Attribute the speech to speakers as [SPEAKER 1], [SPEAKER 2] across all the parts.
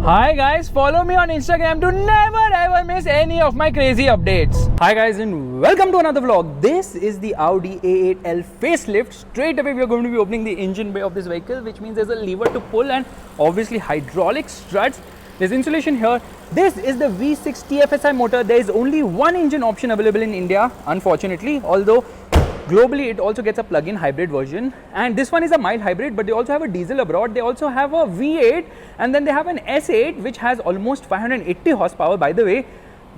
[SPEAKER 1] Hi guys, follow me on Instagram to never ever miss any of my crazy updates. Hi guys and welcome to another vlog. This is the Audi A8L Facelift. Straight away we are going to be opening the engine bay of this vehicle, which means there's a lever to pull and obviously hydraulic struts. There's insulation here. This is the V6 TFSI motor. There is only one engine option available in India, unfortunately, although globally it also gets a plug-in hybrid version, and this one is a mild hybrid, but they also have a diesel abroad. They also have a V8 and then they have an S8 which has almost 580 horsepower. By the way,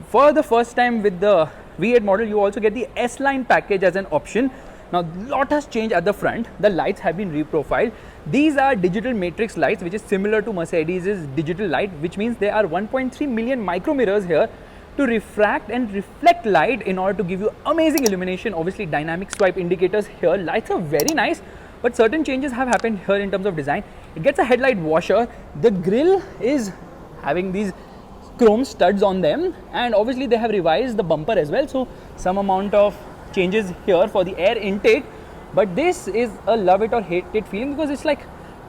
[SPEAKER 1] for the first time with the V8 model you also get the S-Line package as an option. Now lot has changed at the front. The lights have been reprofiled. These are digital matrix lights, which is similar to Mercedes's digital light, which means there are 1.3 million micro mirrors here to refract and reflect light in order to give you amazing illumination. Obviously dynamic swipe indicators here. Lights are very nice, but certain changes have happened here in terms of design. It gets a headlight washer. The grille is having these chrome studs on them, and obviously they have revised the bumper as well, so some amount of changes here for the air intake. But this is a love it or hate it feeling, because it's like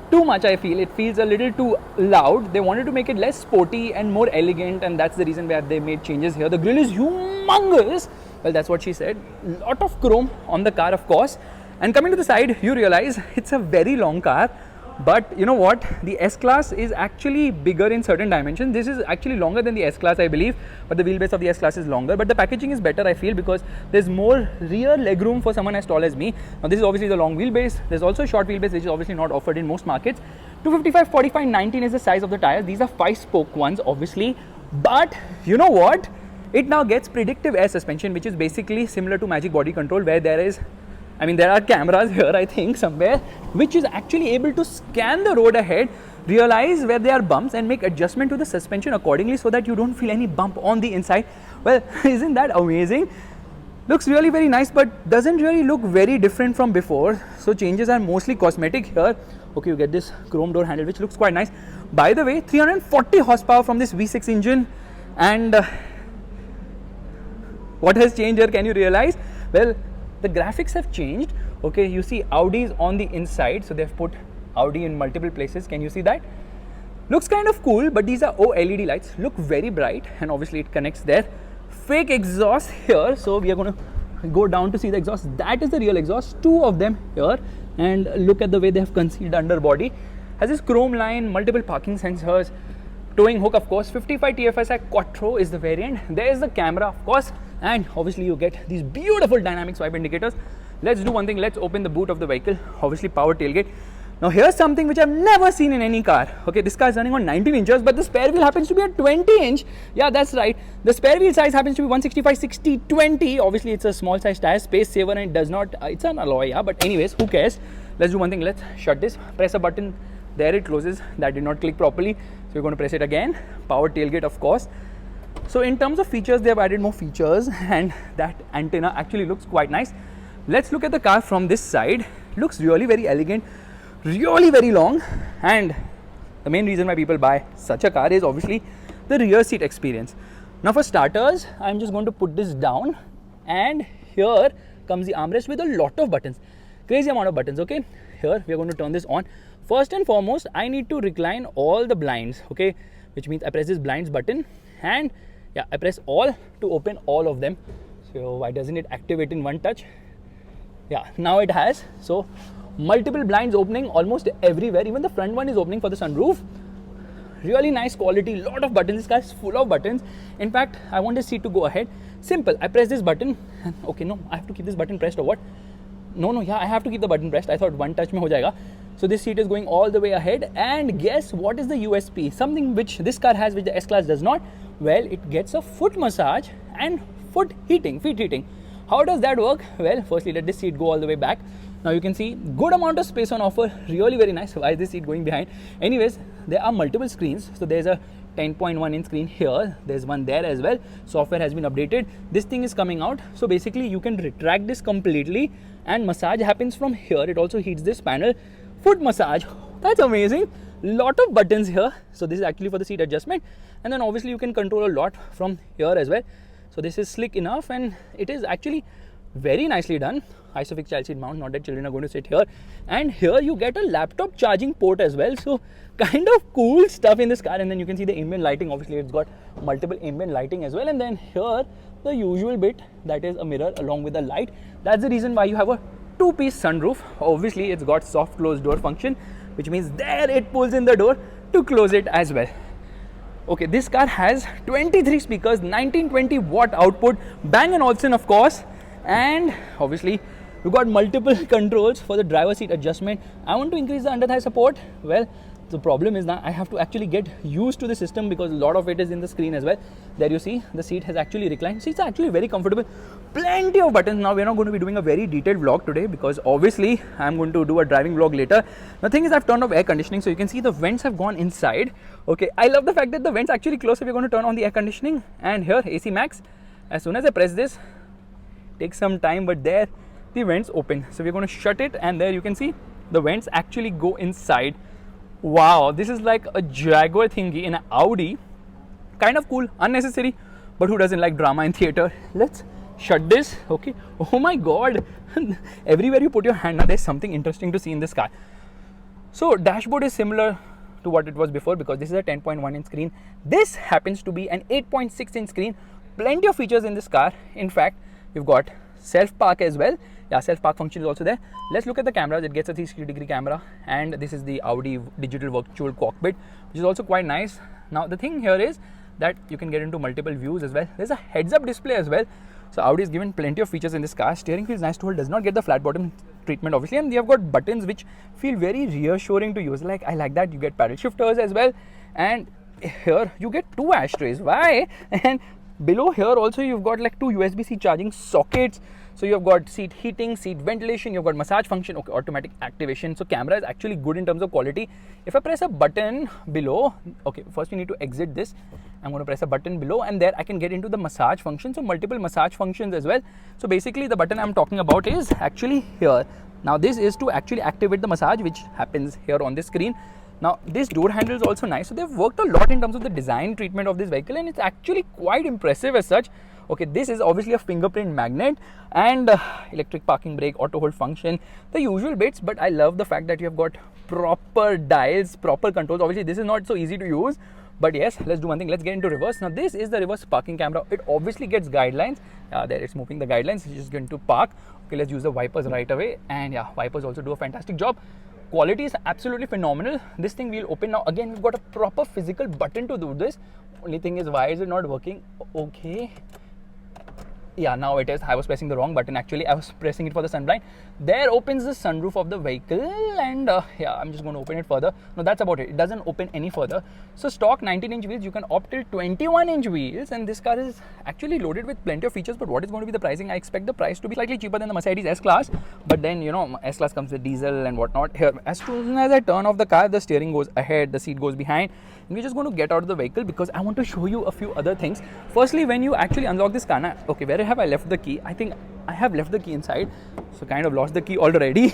[SPEAKER 1] too much. I feel it feels a little too loud. They wanted to make it less sporty and more elegant, and that's the reason why they made changes here. The grille is humongous. Well, that's what she said. Lot of chrome on the car, of course. And coming to the side, you realize it's a very long car. But you know what? The S-Class is actually bigger in certain dimensions. This is actually longer than the S-Class, I believe. But the wheelbase of the S-Class is longer. But the packaging is better, I feel, because there's more rear legroom for someone as tall as me. Now, this is obviously the long wheelbase. There's also a short wheelbase, which is obviously not offered in most markets. 255, 45, 19 is the size of the tires. These are 5-spoke ones, obviously. But you know what? It now gets predictive air suspension, which is basically similar to Magic Body Control, where there are cameras here, I think, somewhere, which is actually able to scan the road ahead, realize where there are bumps, and make adjustment to the suspension accordingly so that you don't feel any bump on the inside. Well, isn't that amazing? Looks really very nice, but doesn't really look very different from before. So changes are mostly cosmetic here. Okay, you get this chrome door handle, which looks quite nice. By the way, 340 horsepower from this V6 engine. And what has changed here, can you realize? Well, the graphics have changed. Okay, you see Audi's on the inside, so they've put Audi in multiple places. Can you see that? Looks kind of cool, but these are OLED lights, look very bright, and obviously it connects there. Fake exhaust here, so we are going to go down to see the exhaust. That is the real exhaust, two of them here, and look at the way they have concealed underbody. Has this chrome line, multiple parking sensors, towing hook, of course. 55 TFSI Quattro is the variant. There is the camera, of course, and obviously you get these beautiful dynamic swipe indicators. Let's do one thing. Let's open the boot of the vehicle. Obviously power tailgate. Now here's something which I've never seen in any car. Okay, this car is running on 19 inches, but the spare wheel happens to be a 20-inch. Yeah, that's right. The spare wheel size happens to be 165, 60, 20. Obviously it's a small size tire, space saver, and it does not, it's an alloy, yeah, but anyways, who cares? Let's do one thing. Let's shut this, press a button. There it closes. That did not click properly, so we're going to press it again. Power tailgate, of course. So in terms of features, they have added more features, and that antenna actually looks quite nice. Let's look at the car from this side. Looks really very elegant, really very long, and the main reason why people buy such a car is obviously the rear seat experience. Now for starters, I'm just going to put this down, and here comes the armrest with a lot of buttons. Crazy amount of buttons. Okay, here we are going to turn this on. First and foremost, I need to recline all the blinds, okay, which means I press this blinds button, and yeah, I press all to open all of them. So why doesn't it activate in one touch? Yeah, now it has. So multiple blinds opening almost everywhere. Even the front one is opening for the sunroof. Really nice quality, lot of buttons. This car is full of buttons. In fact, I want this seat to go ahead. Simple, I press this button. Okay, no, I have to keep this button pressed or what? No, yeah, I have to keep the button pressed. I thought one touch mein ho jayega. So this seat is going all the way ahead, and guess what is the USP? Something which this car has, which the S-Class does not. Well, it gets a foot massage and feet heating. How does that work? Well, firstly, let this seat go all the way back. Now you can see good amount of space on offer, really very nice. Why is this seat going behind? Anyways, there are multiple screens. So there's a 10.1 inch screen here, there's one there as well. Software has been updated. This thing is coming out, so basically you can retract this completely, and massage happens from here. It also heats this panel. Foot massage, that's amazing. Lot of buttons here. So this is actually for the seat adjustment, and then obviously you can control a lot from here as well. So this is slick enough, and it is actually very nicely done. Isofix child seat mount, not that children are going to sit here. And here you get a laptop charging port as well. So kind of cool stuff in this car. And then you can see the ambient lighting. Obviously it's got multiple ambient lighting as well. And then here the usual bit, that is a mirror along with a light. That's the reason why you have a two-piece sunroof. Obviously it's got soft close door function, which means there it pulls in the door to close it as well. Okay, this car has 23 speakers, 1920 watt output, Bang & Olufsen of course, and obviously you got multiple controls for the driver seat adjustment. I want to increase the under thigh support. Well, the problem is that I have to actually get used to the system because a lot of it is in the screen as well. There you see the seat has actually reclined. Seats are actually very comfortable. Plenty of buttons. Now we're not going to be doing a very detailed vlog today because obviously I'm going to do a driving vlog later. The thing is, I've turned off air conditioning, so you can see the vents have gone inside. Okay, I love the fact that the vents actually close, so we're going to turn on the air conditioning. And here AC max. As soon as I press this, takes some time, but there the vents open. So we're going to shut it, and there you can see the vents actually go inside. Wow, this is like a Jaguar thingy in an Audi. Kind of cool, unnecessary, but who doesn't like drama in theater? Let's shut this. Okay. Oh my god. Everywhere you put your hand, now there's something interesting to see in this car. So dashboard is similar to what it was before because this is a 10.1 inch screen. This happens to be an 8.6 inch screen. Plenty of features in this car. In fact, you've got self park as well. Yeah, self park function is also there. Let's look at the cameras. It gets a 360-degree camera, and this is the Audi digital virtual cockpit, which is also quite nice. Now the thing here is that you can get into multiple views as well. There's a heads-up display as well. So Audi is given plenty of features in this car. Steering feels nice to hold, does not get the flat bottom treatment obviously, and they have got buttons which feel very reassuring to use. Like, I like that. You get paddle shifters as well, and here you get two ashtrays. Why? And below here also you've got like two USB-C charging sockets. So you've got seat heating, seat ventilation, you've got massage function, okay, automatic activation. So camera is actually good in terms of quality. If I press a button below, okay, first we need to exit this. I'm going to press a button below, and there I can get into the massage function. So multiple massage functions as well. So basically the button I'm talking about is actually here. Now this is to actually activate the massage, which happens here on this screen. Now this door handle is also nice. So they've worked a lot in terms of the design treatment of this vehicle, and it's actually quite impressive as such. Okay, this is obviously a fingerprint magnet and electric parking brake, auto hold function, the usual bits, but I love the fact that you have got proper dials, proper controls. Obviously this is not so easy to use, but yes, let's do one thing. Let's get into reverse. Now this is the reverse parking camera. It obviously gets guidelines. There it's moving the guidelines. It's just going to park. Okay, let's use the wipers right away, and yeah, wipers also do a fantastic job. Quality is absolutely phenomenal. This thing will open. Now again, we've got a proper physical button to do this. Only thing is, why is it not working? Okay. Yeah, now it is. I was pressing the wrong button actually. I was pressing it for the sunblind. There opens the sunroof of the vehicle, and yeah, I'm just going to open it further. No, that's about it. It doesn't open any further. So stock 19-inch wheels, you can opt till 21-inch wheels, and this car is actually loaded with plenty of features. But what is going to be the pricing? I expect the price to be slightly cheaper than the Mercedes S-Class, but then you know, S-Class comes with diesel and whatnot. Here, as soon as I turn off the car, the steering goes ahead, the seat goes behind. We're just going to get out of the vehicle because I want to show you a few other things. Firstly, when you actually unlock this car, okay, where have I left the key? I think I have left the key inside, so kind of lost the key already.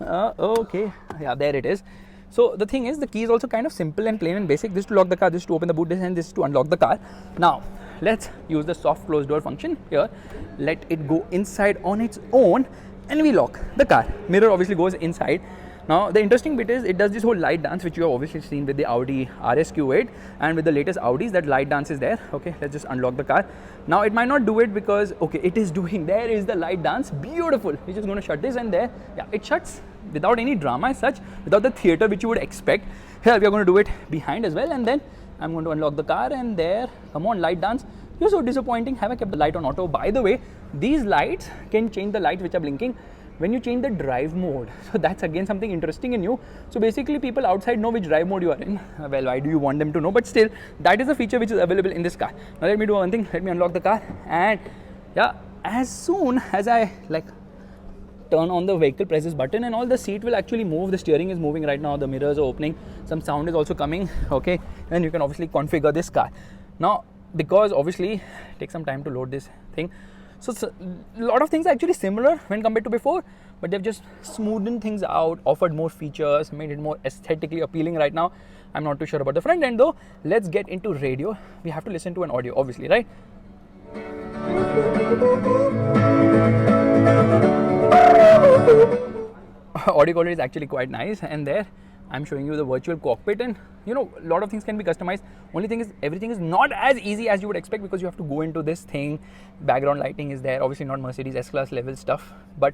[SPEAKER 1] Okay, yeah, there it is. So the thing is, the key is also kind of simple and plain and basic. This to lock the car, this to open the boot, this and this to unlock the car. Now let's use the soft close door function here. Let it go inside on its own, and we lock the car. Mirror obviously goes inside. Now the interesting bit is it does this whole light dance, which you have obviously seen with the Audi RSQ8, and with the latest Audis, that light dance is there. Okay, let's just unlock the car. Now it might not do it because, okay, it is doing, there is the light dance, beautiful. We're just going to shut this, and there, yeah, it shuts without any drama as such, without the theater which you would expect. Here we are going to do it behind as well, and then I'm going to unlock the car, and there, come on, light dance. You're so disappointing. Have I kept the light on auto? By the way, these lights can change the lights which are blinking when you change the drive mode. So that's again something interesting and new. So basically people outside know which drive mode you are in. Well, why do you want them to know? But still, that is a feature which is available in this car. Now let me do one thing. Let me unlock the car, and yeah, as soon as I like turn on the vehicle, press this button, and all the seat will actually move. The steering is moving right now. The mirrors are opening. Some sound is also coming. Okay, and you can obviously configure this car. Now, because obviously it takes some time to load this thing. So a lot of things are actually similar when compared to before, but they've just smoothened things out, offered more features, made it more aesthetically appealing right now. I'm not too sure about the front end though. Let's get into radio. We have to listen to an audio, obviously, right? Audio quality is actually quite nice, and there I'm showing you the virtual cockpit, and you know, a lot of things can be customized. Only thing is, everything is not as easy as you would expect, because you have to go into this thing. Background lighting is there, obviously not Mercedes S-Class level stuff, but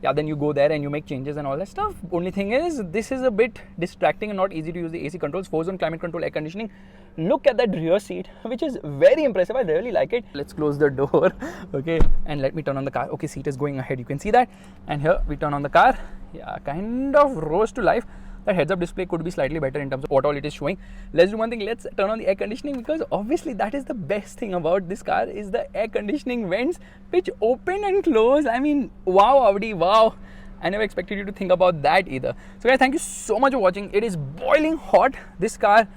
[SPEAKER 1] yeah, then you go there and you make changes and all that stuff. Only thing is, this is a bit distracting and not easy to use the AC controls. 4-zone climate control, air conditioning. Look at that rear seat, which is very impressive. I really like it. Let's close the door, okay, and let me turn on the car. Okay, seat is going ahead, you can see that. And here we turn on the car. Yeah, kind of rose to life. That heads-up display could be slightly better in terms of what all it is showing. Let's do one thing. Let's turn on the air conditioning, because obviously that is the best thing about this car is the air conditioning vents, which open and close. I mean, wow, Audi, wow. I never expected you to think about that either. So guys, thank you so much for watching. It is boiling hot. This car,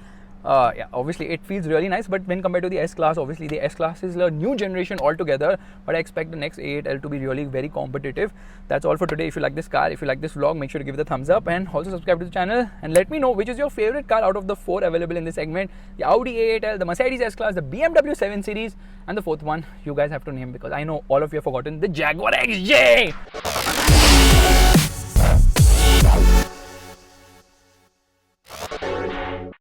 [SPEAKER 1] yeah, obviously it feels really nice, but when compared to the S-Class, obviously the S-Class is a new generation altogether, but I expect the next A8L to be really very competitive. That's all for today. If you like this car, if you like this vlog, make sure to give it a thumbs up, and also subscribe to the channel, and let me know which is your favorite car out of the 4 available in this segment: the Audi A8L, the Mercedes S-Class, the BMW 7 Series, and the 4th one you guys have to name, because I know all of you have forgotten the Jaguar XJ.